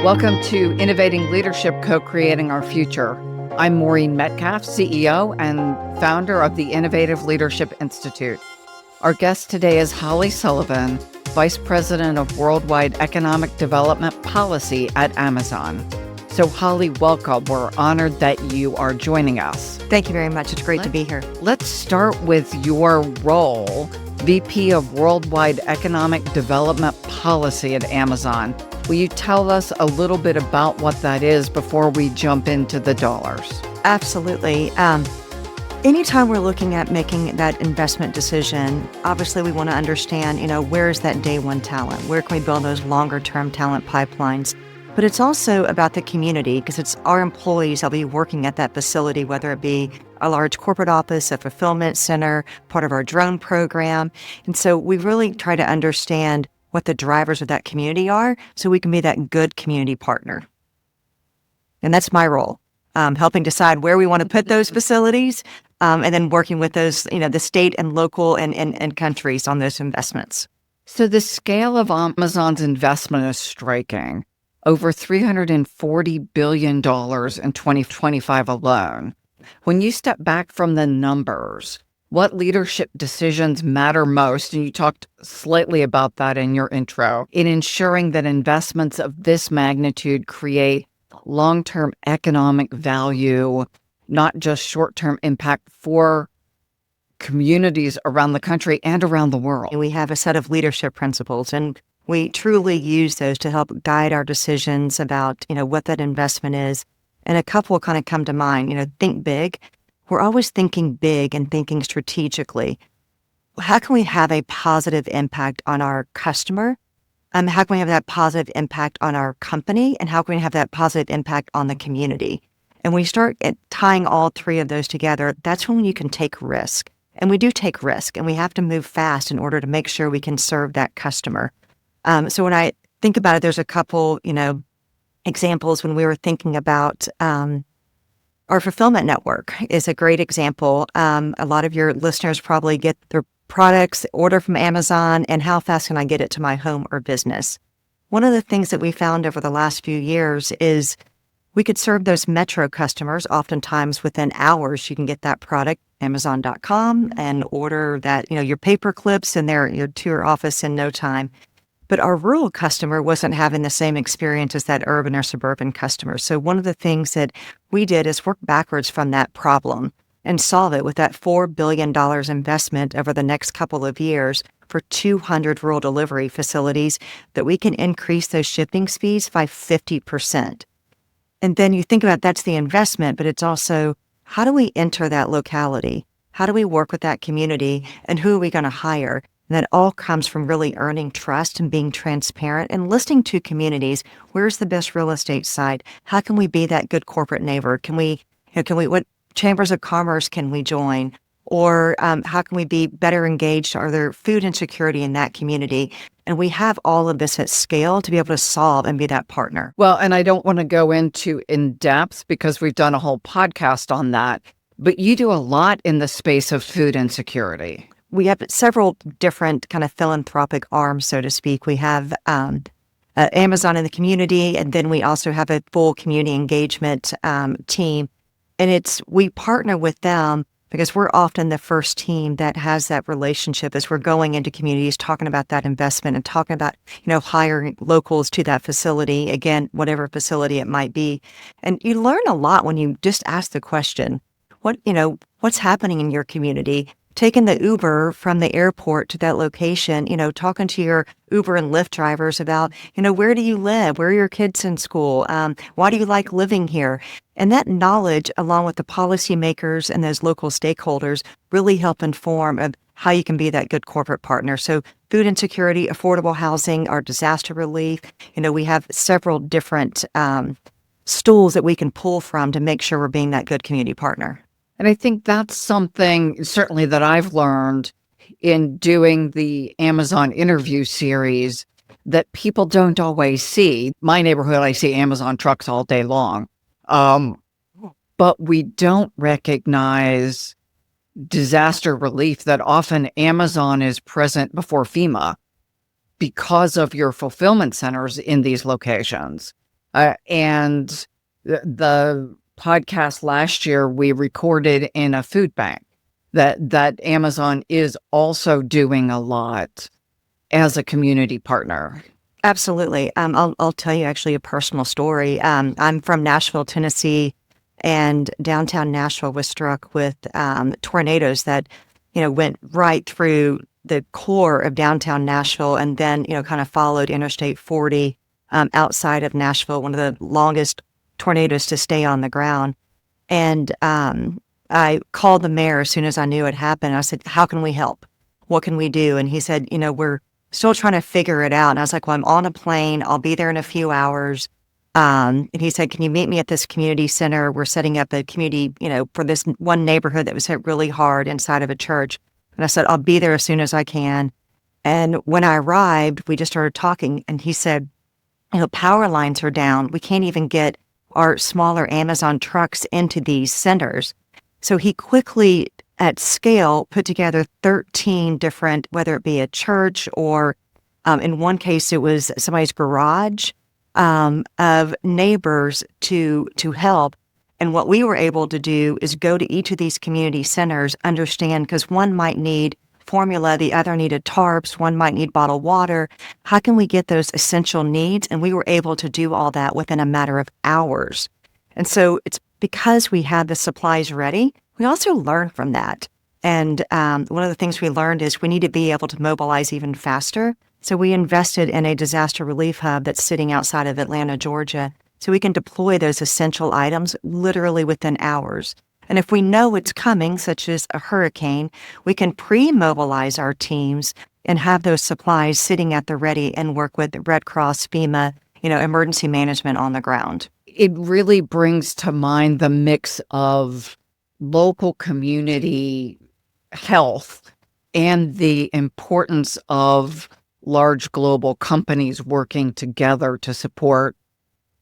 Welcome to Innovating Leadership, Co-Creating Our Future. I'm Maureen Metcalf, CEO and founder of the Innovative Leadership Institute. Our guest today is Holly Sullivan, Vice President of Worldwide Economic Development Policy at Amazon. So Holly, welcome. We're honored that you are joining us. Thank you very much. It's great to be here. Let's start with your role, VP of Worldwide Economic Development Policy at Amazon. Will you tell us a little bit about what that is before we jump into the dollars? Absolutely. Anytime we're looking at making that investment decision, obviously we want to understand, where is that day one talent? Where can we build those longer term talent pipelines? But it's also about the community, because it's our employees that'll be working at that facility, whether it be a large corporate office, a fulfillment center, part of our drone program. And so we really try to understand what the drivers of that community are so we can be that good community partner. And that's my role, helping decide where we want to put those facilities, and then working with those, the state and local and countries on those investments. So the scale of Amazon's investment is striking. Over $340 billion in 2025 alone. When you step back from the numbers, what leadership decisions matter most, and you talked slightly about that in your intro, in ensuring that investments of this magnitude create long-term economic value, not just short-term impact for communities around the country and around the world? We have a set of leadership principles, and we truly use those to help guide our decisions about, what that investment is. And a couple kind of come to mind, think big. We're always thinking big and thinking strategically. How can we have a positive impact on our customer? How can we have that positive impact on our company? And how can we have that positive impact on the community? And when we start tying all three of those together, that's when you can take risk. And we do take risk, and we have to move fast in order to make sure we can serve that customer. So when I think about it, there's a couple, examples when we were thinking about our fulfillment network is a great example. A lot of your listeners probably get their products, order from Amazon, and how fast can I get it to my home or business? One of the things that we found over the last few years is we could serve those metro customers. Oftentimes within hours, you can get that product, Amazon.com, and order that, your paper clips and to your office in no time. But our rural customer wasn't having the same experience as that urban or suburban customer. So one of the things that we did is work backwards from that problem and solve it with that $4 billion investment over the next couple of years for 200 rural delivery facilities that we can increase those shipping speeds by 50%. And then you think about that's the investment, but it's also how do we enter that locality? How do we work with that community? And who are we going to hire? And that all comes from really earning trust and being transparent and listening to communities. Where's the best real estate site? How can we be that good corporate neighbor? What chambers of commerce can we join? Or how can we be better engaged? Are there food insecurity in that community? And we have all of this at scale to be able to solve and be that partner. Well, and I don't want to go into in depth because we've done a whole podcast on that, but you do a lot in the space of food insecurity. We have several different kind of philanthropic arms, so to speak. We have Amazon in the community, and then we also have a full community engagement team. And we partner with them because we're often the first team that has that relationship as we're going into communities, talking about that investment and talking about, hiring locals to that facility, again, whatever facility it might be. And you learn a lot when you just ask the question, what's happening in your community? Taking the Uber from the airport to that location, talking to your Uber and Lyft drivers about, where do you live? Where are your kids in school? Why do you like living here? And that knowledge, along with the policymakers and those local stakeholders, really help inform of how you can be that good corporate partner. So food insecurity, affordable housing, our disaster relief, we have several different stools that we can pull from to make sure we're being that good community partner. And I think that's something certainly that I've learned in doing the Amazon interview series that people don't always see. My neighborhood, I see Amazon trucks all day long. But we don't recognize disaster relief that often Amazon is present before FEMA because of your fulfillment centers in these locations. And the podcast last year we recorded in a food bank that Amazon is also doing a lot as a community partner. Absolutely. I'll tell you actually a personal story. I'm from Nashville, Tennessee, and downtown Nashville was struck with tornadoes that, went right through the core of downtown Nashville, and then, kind of followed Interstate 40 outside of Nashville, one of the longest tornadoes to stay on the ground. And I called the mayor as soon as I knew it happened. I said, "How can we help? What can we do?" And he said, "We're still trying to figure it out." And I was like, "Well, I'm on a plane. I'll be there in a few hours." And he said, "Can you meet me at this community center? We're setting up a community, for this one neighborhood that was hit really hard inside of a church." And I said, "I'll be there as soon as I can." And when I arrived, we just started talking. And he said, "Power lines are down. We can't even get our smaller Amazon trucks into these centers." So he quickly, at scale, put together 13 different, whether it be a church or in one case, it was somebody's garage, of neighbors to help. And what we were able to do is go to each of these community centers, understand, because one might need formula, the other needed tarps, one might need bottled water. How can we get those essential needs? And we were able to do all that within a matter of hours. And so it's because we had the supplies ready. We also learned from that. And one of the things we learned is we need to be able to mobilize even faster. So we invested in a disaster relief hub that's sitting outside of Atlanta, Georgia, so we can deploy those essential items literally within hours. And if we know it's coming, such as a hurricane, we can pre-mobilize our teams and have those supplies sitting at the ready and work with the Red Cross, FEMA, emergency management on the ground. It really brings to mind the mix of local community health and the importance of large global companies working together to support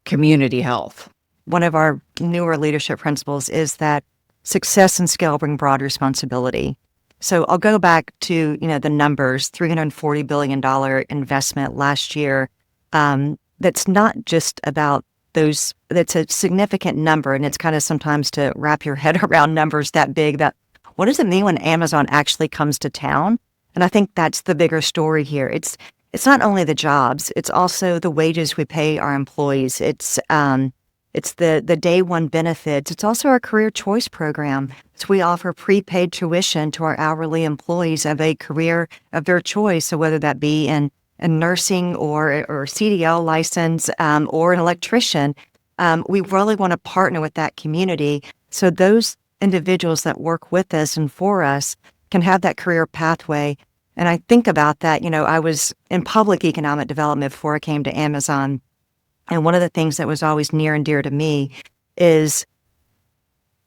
community health. One of our newer leadership principles is that success and scale bring broad responsibility. So I'll go back to, the numbers, $340 billion investment last year. That's not just about those, that's a significant number. And it's kind of sometimes to wrap your head around numbers that big, that what does it mean when Amazon actually comes to town? And I think that's the bigger story here. It's not only the jobs, it's also the wages we pay our employees. It's the day one benefits. It's also our career choice program. So we offer prepaid tuition to our hourly employees of a career of their choice. So whether that be in nursing or CDL license or an electrician, we really want to partner with that community so those individuals that work with us and for us can have that career pathway. And I think about that, I was in public economic development before I came to Amazon. And one of the things that was always near and dear to me is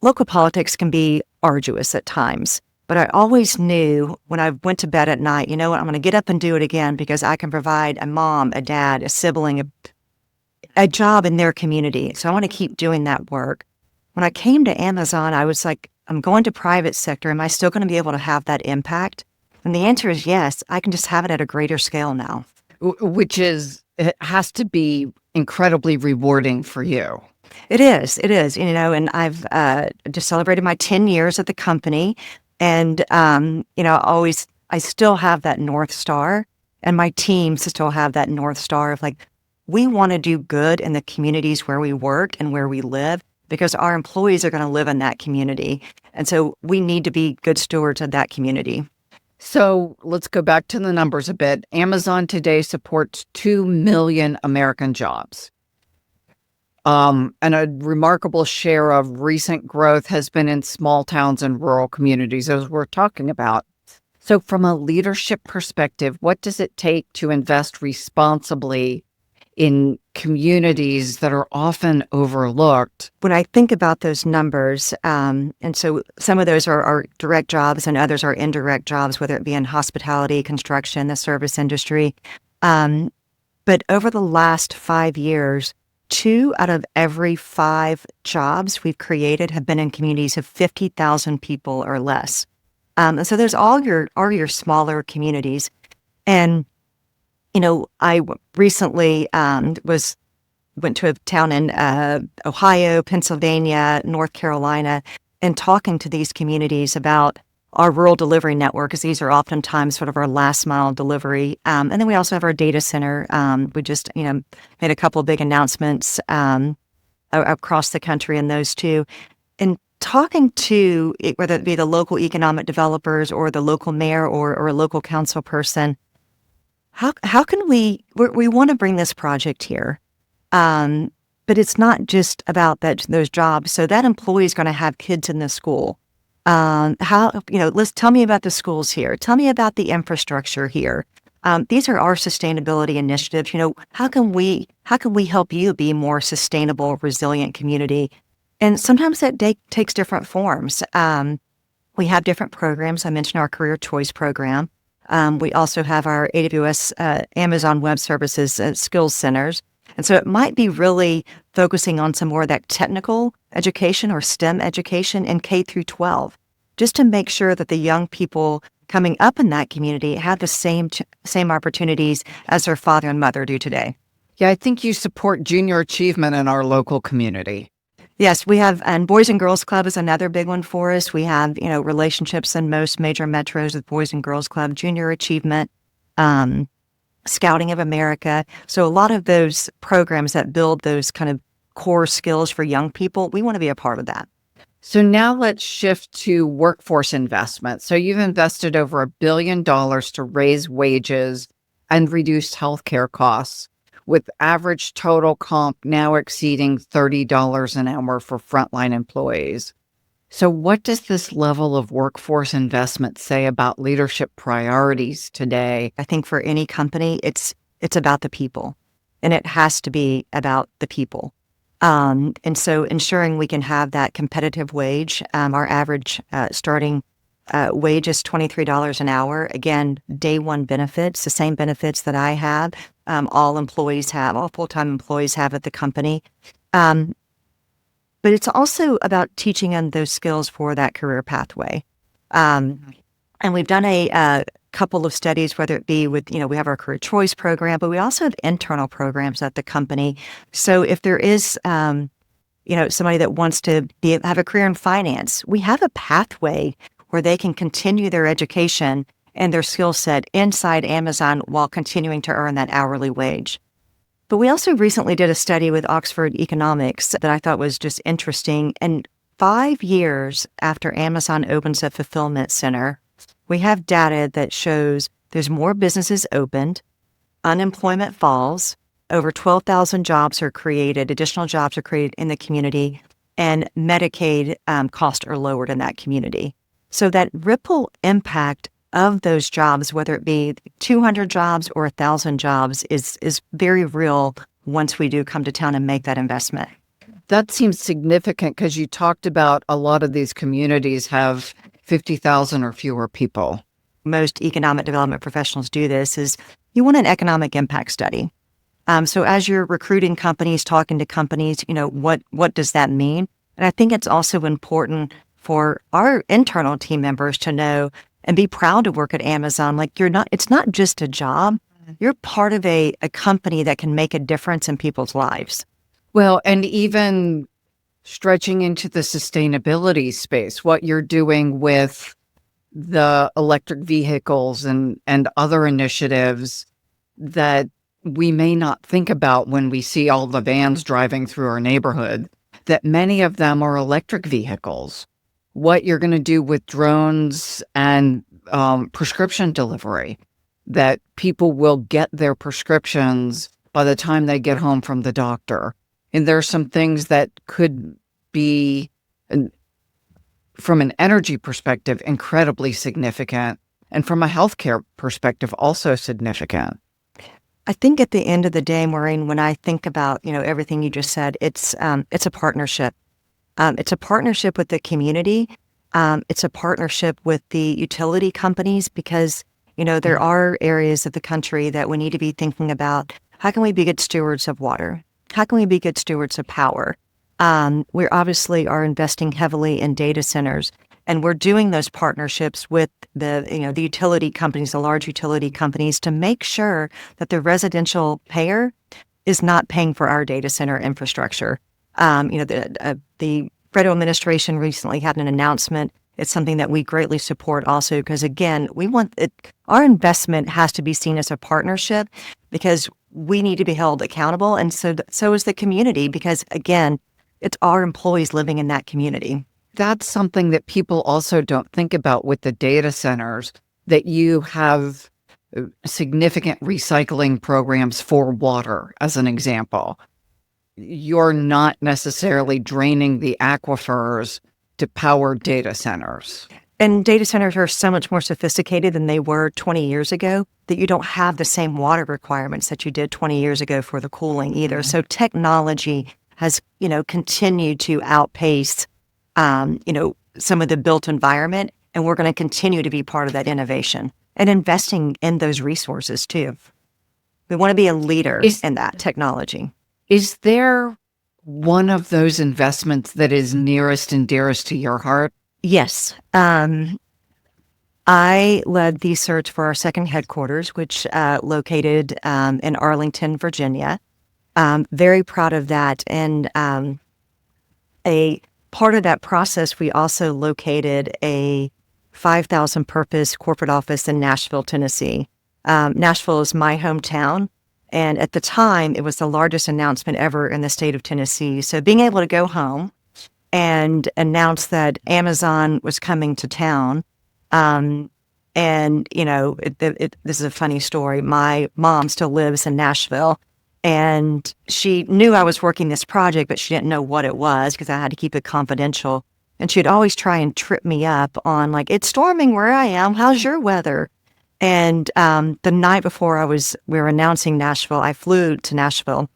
local politics can be arduous at times. But I always knew when I went to bed at night, you know what, I'm going to get up and do it again because I can provide a mom, a dad, a sibling, a job in their community. So I want to keep doing that work. When I came to Amazon, I was like, I'm going to private sector. Am I still going to be able to have that impact? And the answer is yes. I can just have it at a greater scale now. Which is, it has to be incredibly rewarding for you. It is, and I've just celebrated my 10 years at the company. And, I still have that North Star, and my teams still have that North Star of like, we want to do good in the communities where we work and where we live because our employees are going to live in that community. And so we need to be good stewards of that community. So let's go back to the numbers a bit. Amazon today supports 2 million American jobs. And a remarkable share of recent growth has been in small towns and rural communities, as we're talking about. So from a leadership perspective, what does it take to invest responsibly in communities that are often overlooked? When I think about those numbers, and so some of those are direct jobs and others are indirect jobs, whether it be in hospitality, construction, the service industry. But over the last 5 years, 2 out of every 5 jobs we've created have been in communities of 50,000 people or less. And so there's all your smaller communities. And I recently was went to a town in Ohio, Pennsylvania, North Carolina, and talking to these communities about our rural delivery network, because these are oftentimes sort of our last mile delivery. And then we also have our data center. We just, made a couple of big announcements across the country in those two. And talking to, whether it be the local economic developers or the local mayor or a local council person, how can we want to bring this project here. But it's not just about those jobs. So that employee is going to have kids in the school. Let's tell me about the schools here. Tell me about the infrastructure here. These are our sustainability initiatives. How can we help you be a more sustainable, resilient community? And sometimes that takes different forms. We have different programs. I mentioned our Career Choice program. We also have our AWS, Amazon Web Services skills centers. And so it might be really focusing on some more of that technical education or STEM education in K through 12, just to make sure that the young people coming up in that community have the same opportunities as their father and mother do today. Yeah, I think you support junior achievement in our local community. Yes, we have, and Boys and Girls Club is another big one for us. We have, relationships in most major metros with Boys and Girls Club, Junior Achievement, Scouting of America. So a lot of those programs that build those kind of core skills for young people, we want to be a part of that. So now let's shift to workforce investment. So you've invested over $1 billion to raise wages and reduce healthcare costs, with average total comp now exceeding $30 an hour for frontline employees. So what does this level of workforce investment say about leadership priorities today? I think for any company, it's about the people, and it has to be about the people. And so ensuring we can have that competitive wage, our average starting wage is $23 an hour. Again, day one benefits, the same benefits that I have, all full-time employees have at the company. But it's also about teaching them those skills for that career pathway. And we've done a couple of studies, whether it be with, we have our Career Choice program, but we also have internal programs at the company. So if there is, somebody that wants to have a career in finance, we have a pathway where they can continue their education and their skill set inside Amazon while continuing to earn that hourly wage. But we also recently did a study with Oxford Economics that I thought was just interesting. And 5 years after Amazon opens a fulfillment center, we have data that shows there's more businesses opened, unemployment falls, over 12,000 additional jobs are created in the community, and Medicaid costs are lowered in that community. So that ripple impact of those jobs, whether it be 200 jobs or 1,000 jobs, is very real once we do come to town and make that investment. That seems significant because you talked about a lot of these communities have 50,000 or fewer people. Most economic development professionals do this, is you want an economic impact study. So as you're recruiting companies, talking to companies, what does that mean? And I think it's also important for our internal team members to know and be proud to work at Amazon. It's not just a job. You're part of a company that can make a difference in people's lives. Well, and even stretching into the sustainability space, what you're doing with the electric vehicles and other initiatives that we may not think about when we see all the vans driving through our neighborhood, that many of them are electric vehicles. What you're going to do with drones and prescription delivery, that people will get their prescriptions by the time they get home from the doctor. And there are some things that could be, from an energy perspective, incredibly significant, and from a healthcare perspective, also significant. I think at the end of the day, Maureen, when I think about everything you just said, it's a partnership. It's a partnership with the community. It's a partnership with the utility companies, because, there are areas of the country that we need to be thinking about. How can we be good stewards of water? How can we be good stewards of power? We obviously are investing heavily in data centers, and we're doing those partnerships with the utility companies, the large utility companies, to make sure that the residential payer is not paying for our data center infrastructure. The federal administration recently had an announcement. It's something that we greatly support also because, again, our investment has to be seen as a partnership because we need to be held accountable. And so is the community because, again, it's our employees living in that community. That's something that people also don't think about with the data centers, that you have significant recycling programs for water, as an example. You're not necessarily draining the aquifers to power data centers. And data centers are so much more sophisticated than they were 20 years ago that you don't have the same water requirements that you did 20 years ago for the cooling either. So technology has, continued to outpace, some of the built environment, and we're going to continue to be part of that innovation and investing in those resources too. We want to be a leader in that technology. Is there one of those investments that is nearest and dearest to your heart? Yes. I led the search for our second headquarters, which located in Arlington, Virginia. Very proud of that. And a part of that process, we also located a 5,000 purpose corporate office in Nashville, Tennessee. Nashville is my hometown. And at the time, it was the largest announcement ever in the state of Tennessee. So being able to go home and announce that Amazon was coming to town, this is a funny story. My mom still lives in Nashville, and she knew I was working this project, but she didn't know what it was because I had to keep it confidential. And she'd always try and trip me up on it's storming where I am. How's your weather? And the night before we were announcing Nashville, I flew to Nashville,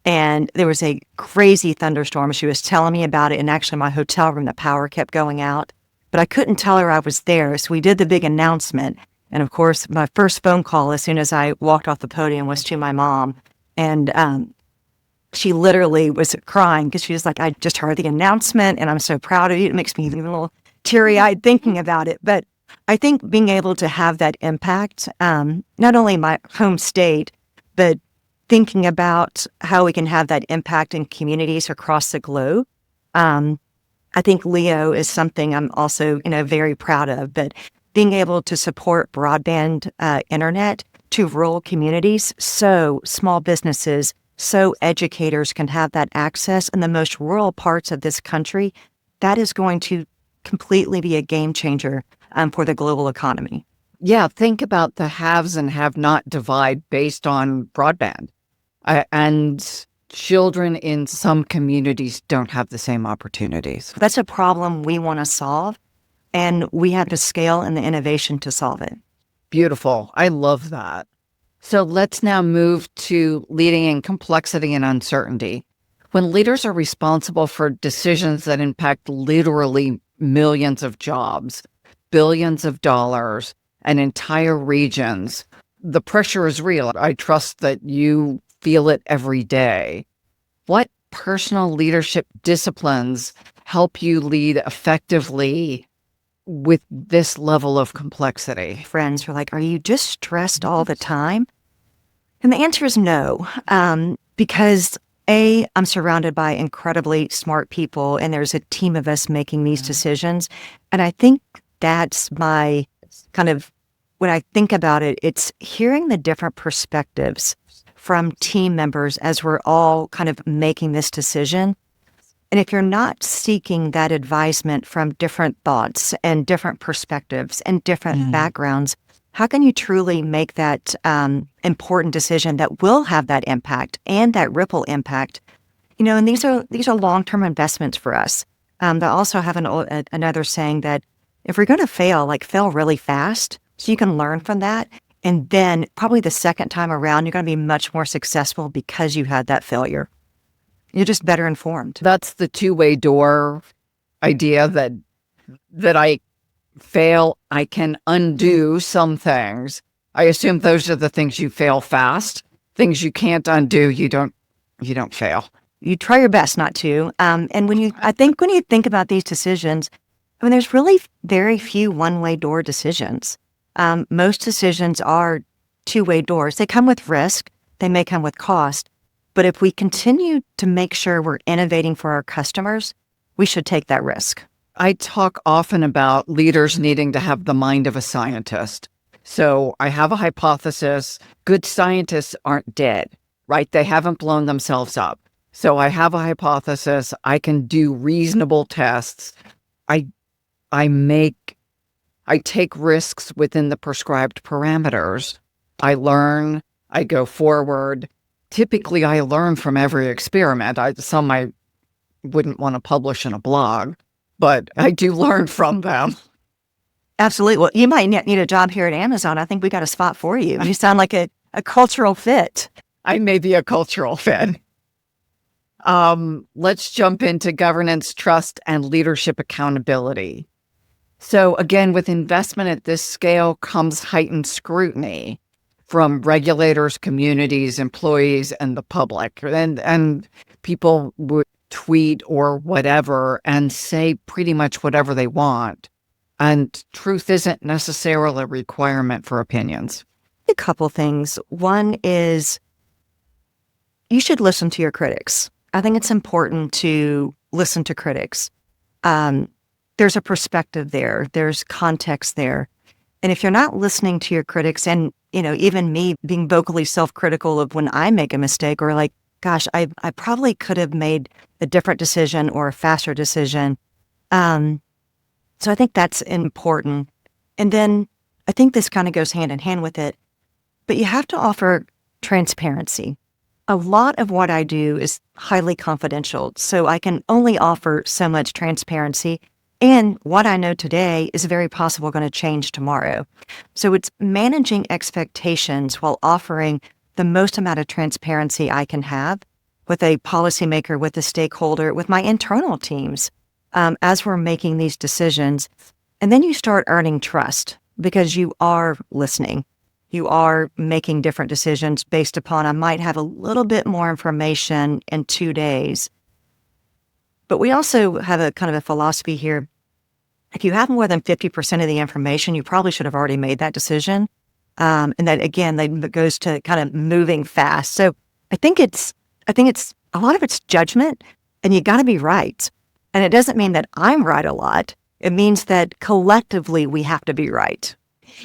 and there was a crazy thunderstorm. She was telling me about it, and actually my hotel room, the power kept going out, but I couldn't tell her I was there. So we did the big announcement, and of course, my first phone call as soon as I walked off the podium was to my mom, and she literally was crying because she was like, "I just heard the announcement, and I'm so proud of you." It makes me even a little teary-eyed thinking about it, but I think being able to have that impact, not only my home state, but thinking about how we can have that impact in communities across the globe. I think LEO is something I'm also, very proud of, but being able to support broadband internet to rural communities so small businesses, so educators can have that access in the most rural parts of this country, that is going to completely be a game changer for the global economy. Yeah, think about the haves and have-not divide based on broadband. And children in some communities don't have the same opportunities. That's a problem we want to solve, and we have the scale and the innovation to solve it. Beautiful. I love that. So let's now move to leading in complexity and uncertainty. When leaders are responsible for decisions that impact literally millions of jobs, billions of dollars, and entire regions, the pressure is real. I trust that you feel it every day. What personal leadership disciplines help you lead effectively with this level of complexity? Friends were like, "Are you just stressed all the time?" And the answer is no, because I'm surrounded by incredibly smart people, and there's a team of us making these decisions. And I think that's my kind of, when I think about it, it's hearing the different perspectives from team members as we're all kind of making this decision. And if you're not seeking that advisement from different thoughts and different perspectives and different backgrounds, how can you truly make that important decision that will have that impact and that ripple impact? And these are long-term investments for us. They also have another saying that if we're going to fail really fast, so you can learn from that. And then probably the second time around, you're going to be much more successful because you had that failure. You're just better informed. That's the two-way door idea that I fail, I can undo some things. I assume those are the things you fail fast. Things you can't undo, you don't fail. You try your best not to. And when you think about these decisions, there's really very few one-way door decisions. Most decisions are two-way doors. They come with risk. They may come with cost. But if we continue to make sure we're innovating for our customers, we should take that risk. I talk often about leaders needing to have the mind of a scientist. So I have a hypothesis. Good scientists aren't dead, right? They haven't blown themselves up. So I have a hypothesis. I can do reasonable tests. I take risks within the prescribed parameters. I learn, I go forward. Typically, I learn from every experiment. Some I wouldn't want to publish in a blog, but I do learn from them. Absolutely. Well, you might need a job here at Amazon. I think we got a spot for you. You sound like a cultural fit. I may be a cultural fit. Let's jump into governance, trust, and leadership accountability. So again, with investment at this scale comes heightened scrutiny from regulators, communities, employees, and the public. And people would tweet or whatever and say pretty much whatever they want. And truth isn't necessarily a requirement for opinions. A couple things. One is you should listen to your critics. I think it's important to listen to critics. There's a perspective there. There's context there. And if you're not listening to your critics, and even me being vocally self-critical of when I make a mistake, or like, gosh, I probably could have made a different decision or a faster decision. So I think that's important. And then I think this kind of goes hand in hand with it, but you have to offer transparency. A lot of what I do is highly confidential, so I can only offer so much transparency. And what I know today is very possible going to change tomorrow. So it's managing expectations while offering the most amount of transparency I can have with a policymaker, with a stakeholder, with my internal teams as we're making these decisions. And then you start earning trust because you are listening. You are making different decisions based upon, I might have a little bit more information in 2 days. But we also have a kind of a philosophy here. If you have more than 50% of the information, you probably should have already made that decision. And that, again, that goes to kind of moving fast. So I think it's a lot of it's judgment, and you got to be right. And it doesn't mean that I'm right a lot. It means that collectively we have to be right.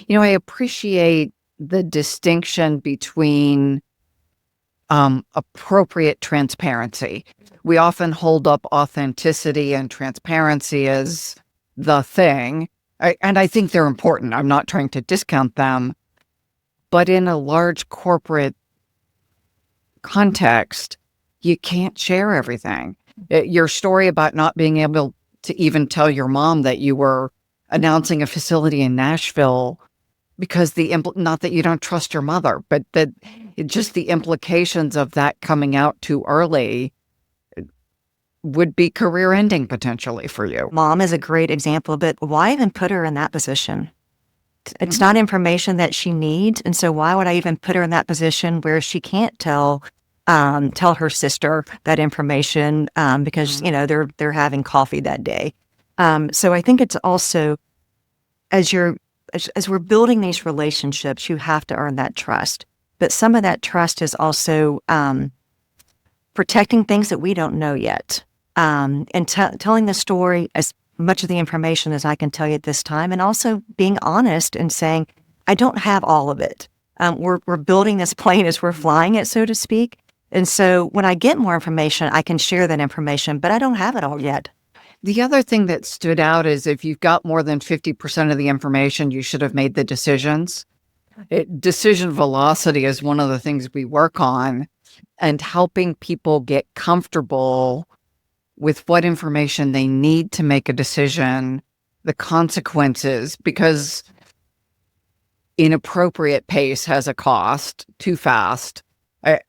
I appreciate the distinction between appropriate transparency. We often hold up authenticity and transparency as the thing, and I think they're important. I'm not trying to discount them, but in a large corporate context, you can't share everything. Your story about not being able to even tell your mom that you were announcing a facility in Nashville because not that you don't trust your mother, but that just the implications of that coming out too early would be career-ending potentially for you. Mom is a great example, but why even put her in that position? It's not information that she needs, and so why would I even put her in that position where she can't tell her sister that information because they're having coffee that day. So I think it's also as we're building these relationships, you have to earn that trust. But some of that trust is also protecting things that we don't know yet, and telling the story as much of the information as I can tell you at this time, and also being honest and saying, I don't have all of it. We're building this plane as we're flying it, so to speak. And so when I get more information, I can share that information, but I don't have it all yet. The other thing that stood out is if you've got more than 50% of the information, you should have made the decisions. Decision velocity is one of the things we work on, and helping people get comfortable with what information they need to make a decision, the consequences, because inappropriate pace has a cost, too fast.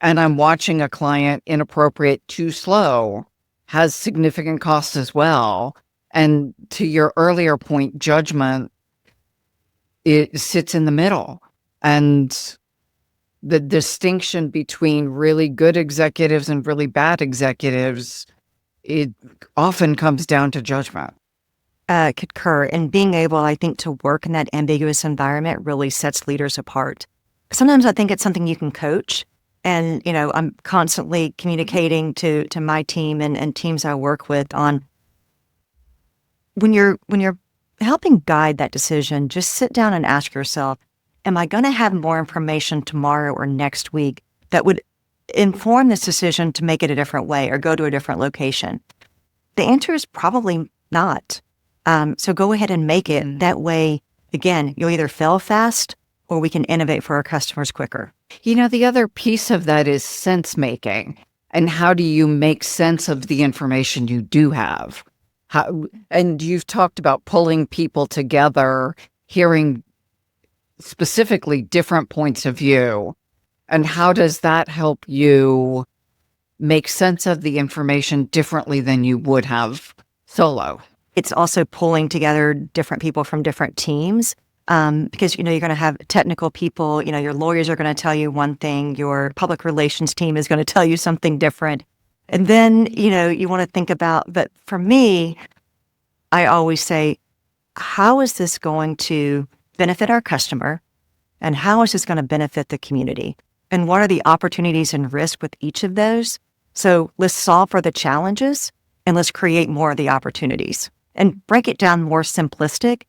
And I'm watching a client, inappropriate, too slow, has significant costs as well. And to your earlier point, judgment, it sits in the middle. And the distinction between really good executives and really bad executives, it often comes down to judgment. Concur. And being able, I think, to work in that ambiguous environment really sets leaders apart. Sometimes I think it's something you can coach. And, I'm constantly communicating to my team and teams I work with on when you're helping guide that decision, just sit down and ask yourself, am I going to have more information tomorrow or next week that would inform this decision to make it a different way or go to a different location? The answer is probably not. So go ahead and make it. That way, again, you'll either fail fast or we can innovate for our customers quicker. The other piece of that is sense making. And how do you make sense of the information you do have? And you've talked about pulling people together, hearing specifically different points of view. And how does that help you make sense of the information differently than you would have solo? It's also pulling together different people from different teams. Because, you're going to have technical people, your lawyers are going to tell you one thing, your public relations team is going to tell you something different. And then, you want to think about, but for me, I always say, how is this going to benefit our customer? And how is this going to benefit the community? And what are the opportunities and risks with each of those? So let's solve for the challenges and let's create more of the opportunities and break it down more simplistic.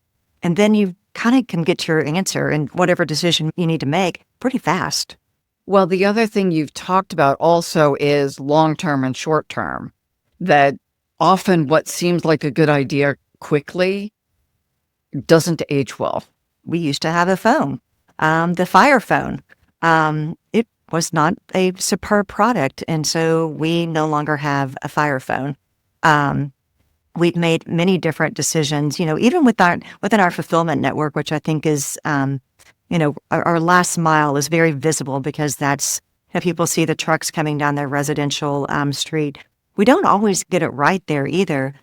And then you kind of can get your answer and whatever decision you need to make pretty fast. Well, the other thing you've talked about also is long-term and short-term, that often what seems like a good idea quickly doesn't age well. We used to have a phone, the Fire phone. It was not a superb product, and so we no longer have a Fire phone. We've made many different decisions, even within our fulfillment network, which I think is, our last mile is very visible because that's how people see the trucks coming down their residential street. We don't always get it right there either,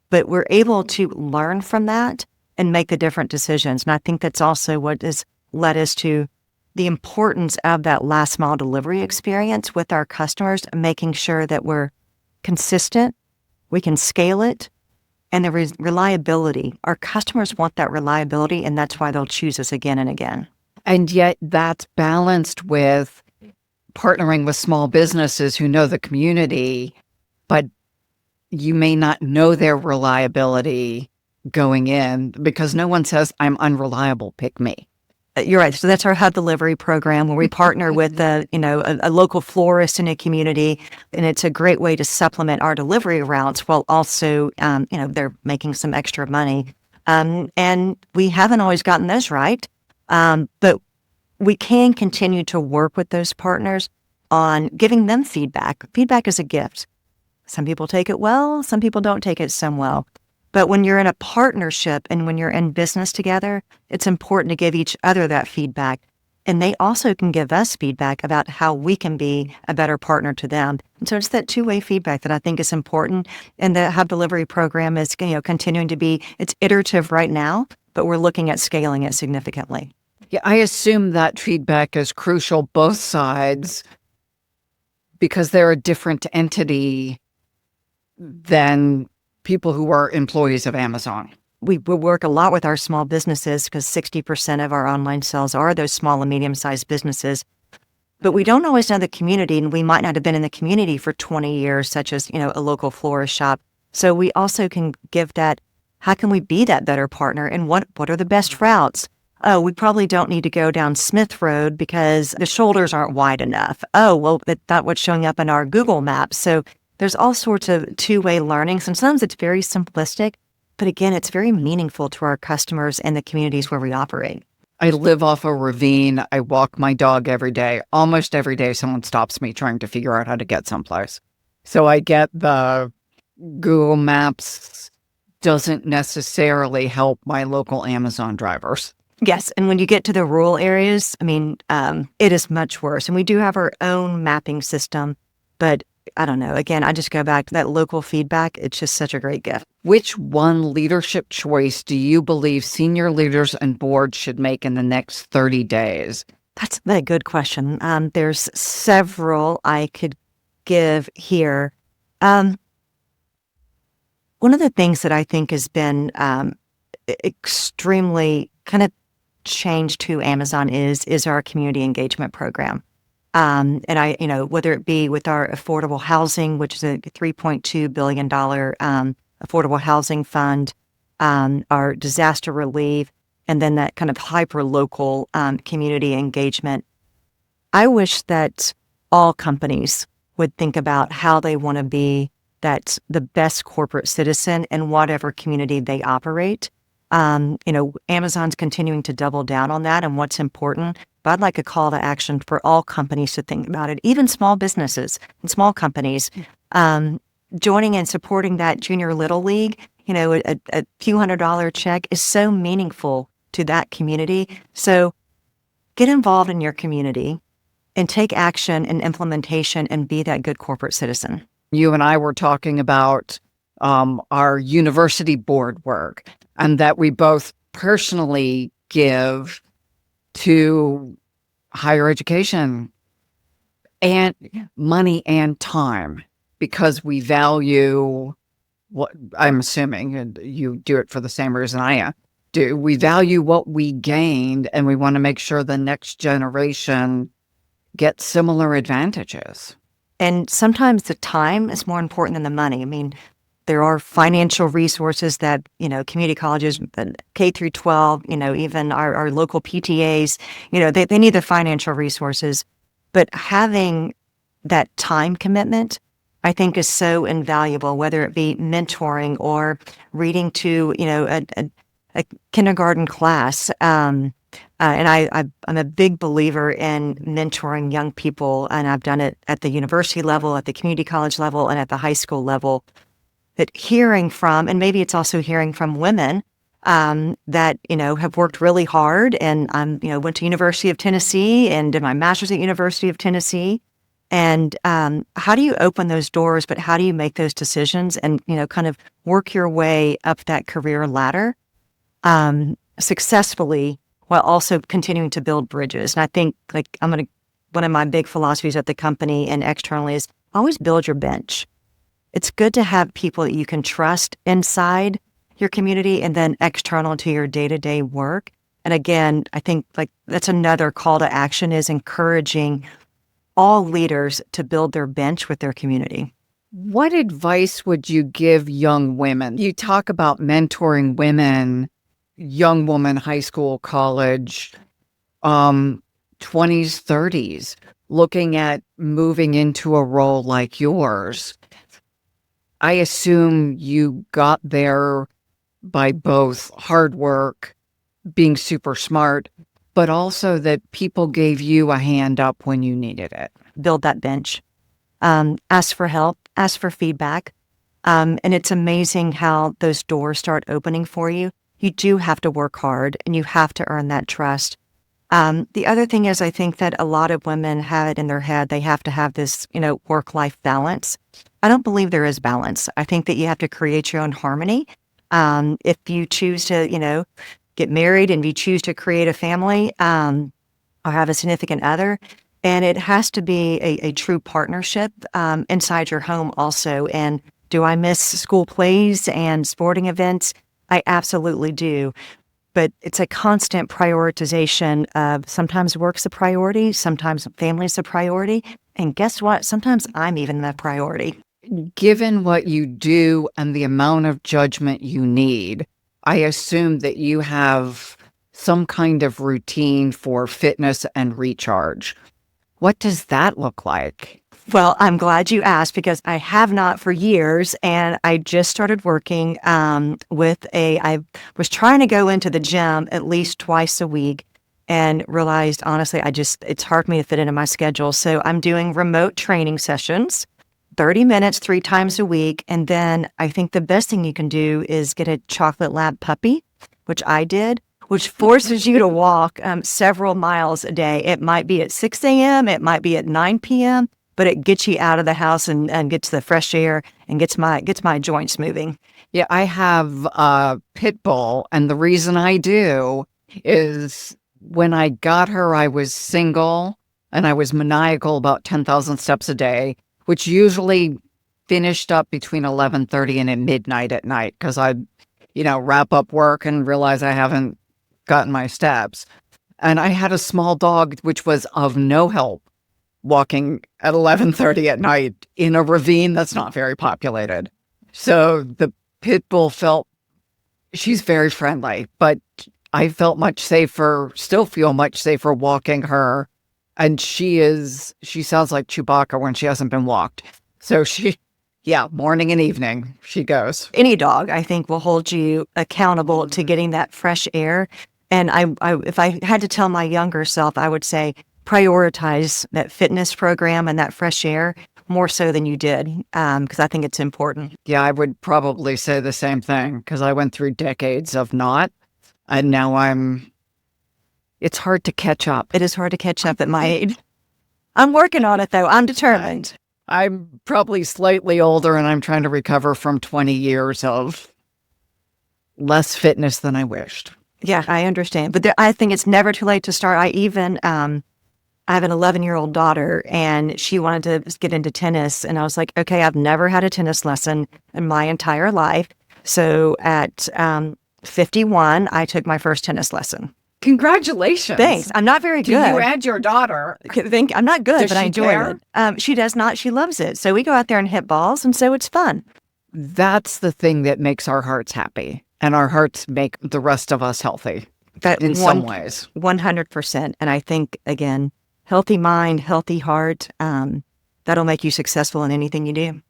but we're able to learn from that and make the different decisions. And I think that's also what has led us to the importance of that last mile delivery experience with our customers, making sure that we're consistent, we can scale it, and the reliability. Our customers want that reliability, and that's why they'll choose us again and again. And yet that's balanced with partnering with small businesses who know the community, but you may not know their reliability going in because no one says, I'm unreliable, pick me. You're right. So that's our hub delivery program where we partner with a local florist in a community, and it's a great way to supplement our delivery routes while also, they're making some extra money. And we haven't always gotten those right, but we can continue to work with those partners on giving them feedback. Feedback is a gift. Some people take it well, some people don't take it so well. But when you're in a partnership and when you're in business together, it's important to give each other that feedback. And they also can give us feedback about how we can be a better partner to them. And so it's that two-way feedback that I think is important. And the hub delivery program is, continuing to be, it's iterative right now, but we're looking at scaling it significantly. Yeah, I assume that feedback is crucial both sides because they're a different entity than people who are employees of Amazon. We work a lot with our small businesses because 60% of our online sales are those small and medium-sized businesses. But we don't always know the community, and we might not have been in the community for 20 years, such as, a local florist shop. So we also can give that, how can we be that better partner, and what are the best routes? Oh, we probably don't need to go down Smith Road because the shoulders aren't wide enough. Oh, well, that's not what's showing up in our Google Maps. So there's all sorts of two-way learning. Sometimes it's very simplistic, but again, it's very meaningful to our customers and the communities where we operate. I live off a ravine. I walk my dog every day. Almost every day, someone stops me trying to figure out how to get someplace. So I get the Google Maps doesn't necessarily help my local Amazon drivers. Yes, and when you get to the rural areas, it is much worse. And we do have our own mapping system, but I don't know. Again, I just go back to that local feedback. It's just such a great gift. Which one leadership choice do you believe senior leaders and boards should make in the next 30 days? That's a good question. There's several I could give here. One of the things that I think has been extremely kind of changed who Amazon is our community engagement program. And whether it be with our affordable housing, which is a $3.2 billion affordable housing fund, our disaster relief, and then that kind of hyper-local community engagement. I wish that all companies would think about how they want to be the best corporate citizen in whatever community they operate. Amazon's continuing to double down on that and what's important. But I'd like a call to action for all companies to think about it, even small businesses and small companies. Joining and supporting that junior little league, a few $100 check is so meaningful to that community. So get involved in your community and take action and implementation and be that good corporate citizen. You and I were talking about our university board work, and that we both personally give to higher education and money and time, because we value what I'm assuming, and you do it for the same reason I do. We value what we gained, and we want to make sure the next generation gets similar advantages. And sometimes the time is more important than the money. I mean, there are financial resources that, community colleges, K through 12, even our local PTAs, they need the financial resources. But having that time commitment, I think, is so invaluable, whether it be mentoring or reading to, a kindergarten class. And I'm a big believer in mentoring young people, and I've done it at the university level, at the community college level, and at the high school level. That hearing from, and maybe it's also hearing from women that, have worked really hard. And went to University of Tennessee and did my master's at University of Tennessee. And how do you open those doors, but how do you make those decisions and, kind of work your way up that career ladder successfully, while also continuing to build bridges? And I think, one of my big philosophies at the company and externally is always build your bench. It's good to have people that you can trust inside your community and then external to your day-to-day work. And again, I think that's another call to action, is encouraging all leaders to build their bench with their community. What advice would you give young women? You talk about mentoring women, young women, high school, college, 20s, 30s, looking at moving into a role like yours. I assume you got there by both hard work, being super smart, but also that people gave you a hand up when you needed it. Build that bench. Ask for help, ask for feedback. And it's amazing how those doors start opening for you. You do have to work hard, and you have to earn that trust. The other thing is, I think that a lot of women have it in their head, they have to have this, work-life balance. I don't believe there is balance. I think that you have to create your own harmony. If you choose to, get married and you choose to create a family or have a significant other, and it has to be a true partnership inside your home also. And do I miss school plays and sporting events? I absolutely do. But it's a constant prioritization of sometimes work's a priority, sometimes family's a priority. And guess what? Sometimes I'm even the priority. Given what you do and the amount of judgment you need, I assume that you have some kind of routine for fitness and recharge. What does that look like? Well, I'm glad you asked, because I have not for years, and I just started working I was trying to go into the gym at least twice a week and realized, honestly, it's hard for me to fit into my schedule. So I'm doing remote training sessions, 30 minutes, 3 times a week. And then I think the best thing you can do is get a chocolate lab puppy, which I did, which forces you to walk several miles a day. It might be at 6 a.m., it might be at 9 p.m., but it gets you out of the house and gets the fresh air and gets my joints moving. Yeah, I have a pit bull, and the reason I do is when I got her, I was single, and I was maniacal about 10,000 steps a day, which usually finished up between 11:30 and at midnight at night, because I'd, wrap up work and realize I haven't gotten my steps. And I had a small dog, which was of no help walking at 11:30 at night in a ravine that's not very populated. So the pit bull she's very friendly, but I felt much safer, still feel much safer walking her. And she sounds like Chewbacca when she hasn't been walked. So morning and evening, she goes. Any dog, I think, will hold you accountable to getting that fresh air. And if I had to tell my younger self, I would say prioritize that fitness program and that fresh air more so than you did, because I think it's important. Yeah, I would probably say the same thing because I went through decades of not, and now it's hard to catch up. It is hard to catch up at my age. I'm working on it, though. I'm determined. I'm probably slightly older, and I'm trying to recover from 20 years of less fitness than I wished. Yeah, I understand. But I think it's never too late to start. I have an 11-year-old daughter, and she wanted to get into tennis. And I was like, okay, I've never had a tennis lesson in my entire life. So at 51, I took my first tennis lesson. Congratulations. Thanks. I'm not very good. Do you and your daughter? I'm not good, but I enjoy care? it. She does not. She loves it. So we go out there and hit balls, and so it's fun. That's the thing that makes our hearts happy, and our hearts make the rest of us healthy in some ways. 100%. And I think, again, healthy mind, healthy heart, that'll make you successful in anything you do.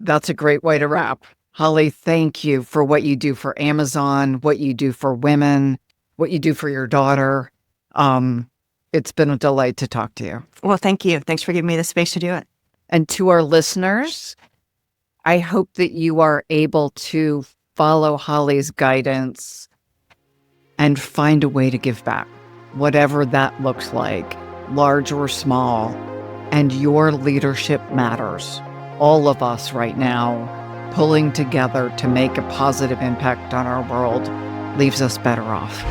That's a great way to wrap. Holly, thank you for what you do for Amazon, what you do for women, what you do for your daughter. It's been a delight to talk to you. Well, thank you. Thanks for giving me the space to do it. And to our listeners, I hope that you are able to follow Holly's guidance and find a way to give back, whatever that looks like, large or small. And your leadership matters. All of us right now pulling together to make a positive impact on our world leaves us better off.